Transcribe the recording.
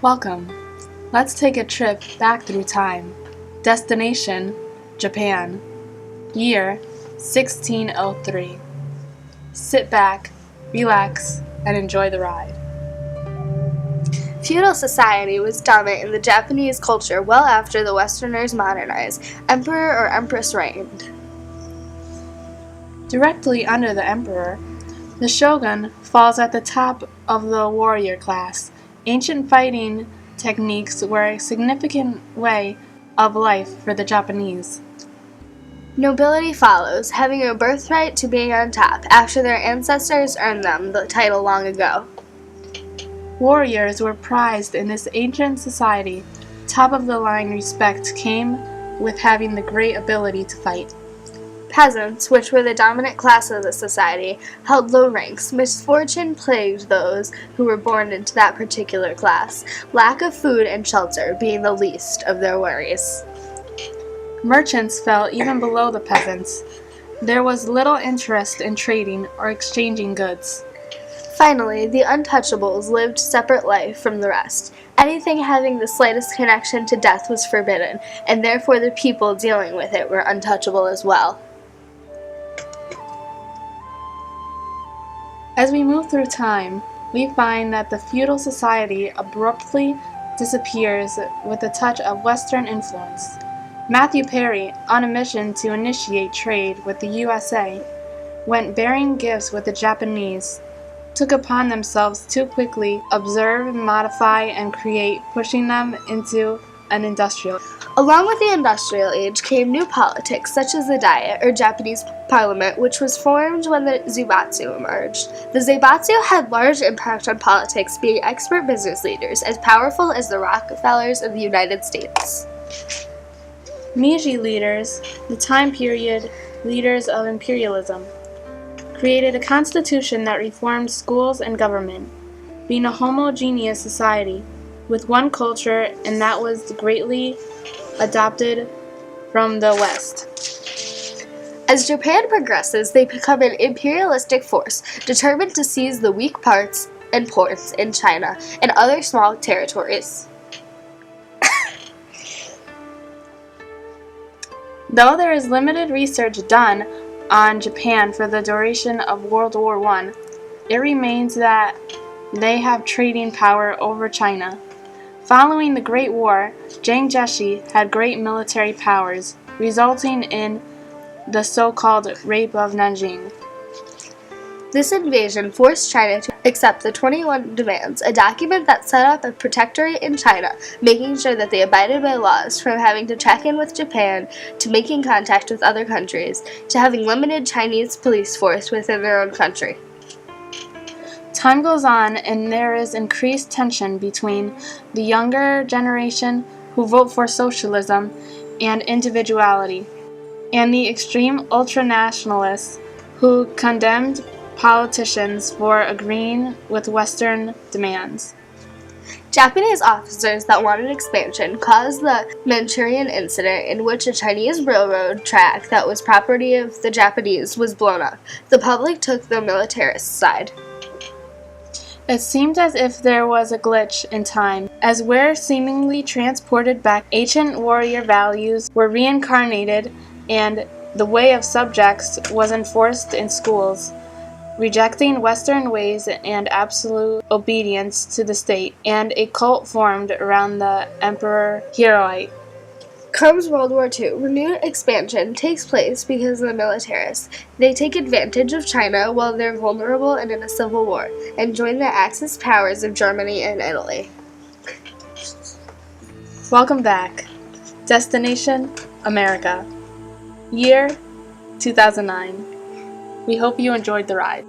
Welcome. Let's take a trip back through time. Destination, Japan. Year, 1603. Sit back, relax, and enjoy the ride. Feudal society was dominant in the Japanese culture well after the Westerners modernized. Emperor or empress reigned. Directly under the emperor, the shogun falls at the top of the warrior class. Ancient fighting techniques were a significant way of life for the Japanese. Nobility follows, having a birthright to being on top after their ancestors earned them the title long ago. Warriors were prized in this ancient society. Top-of-the-line respect came with having the great ability to fight. Peasants, which were the dominant class of the society, held low ranks. Misfortune plagued those who were born into that particular class, lack of food and shelter being the least of their worries. Merchants fell even below the peasants. There was little interest in trading or exchanging goods. Finally, the untouchables lived separate life from the rest. Anything having the slightest connection to death was forbidden, and therefore the people dealing with it were untouchable as well. As we move through time, we find that the feudal society abruptly disappears with a touch of Western influence. Matthew Perry, on a mission to initiate trade with the USA, went bearing gifts with the Japanese, took upon themselves to quickly observe, modify, and create, pushing them into an industrial. Along with the industrial age came new politics such as the Diet, or Japanese Parliament, which was formed when the Zaibatsu emerged. The Zaibatsu had large impact on politics, being expert business leaders, as powerful as the Rockefellers of the United States. Meiji leaders, the time period leaders of imperialism, created a constitution that reformed schools and government, being a homogeneous society with one culture, and that was greatly adopted from the West. As Japan progresses, they become an imperialistic force, determined to seize the weak parts and ports in China and other small territories. Though there is limited research done on Japan for the duration of World War I, it remains that they have trading power over China. Following the Great War, Jiang Jieshi had great military powers, resulting in the so-called Rape of Nanjing. This invasion forced China to accept the 21 Demands, a document that set up a protectorate in China, making sure that they abided by laws, from having to check in with Japan, to making contact with other countries, to having limited Chinese police force within their own country. Time goes on, and there is increased tension between the younger generation who vote for socialism and individuality, and the extreme ultranationalists who condemned politicians for agreeing with Western demands. Japanese officers that wanted expansion caused the Manchurian incident, in which a Chinese railroad track that was property of the Japanese was blown up. The public took the militarist side. It seemed as if there was a glitch in time, as where seemingly transported back, ancient warrior values were reincarnated, and the way of subjects was enforced in schools, rejecting Western ways and absolute obedience to the state, and a cult formed around the Emperor Hirohito. Comes World War II. Renewed expansion takes place because of the militarists. They take advantage of China while they're vulnerable and in a civil war, and join the Axis powers of Germany and Italy. Welcome back. Destination, America. Year, 2009. We hope you enjoyed the ride.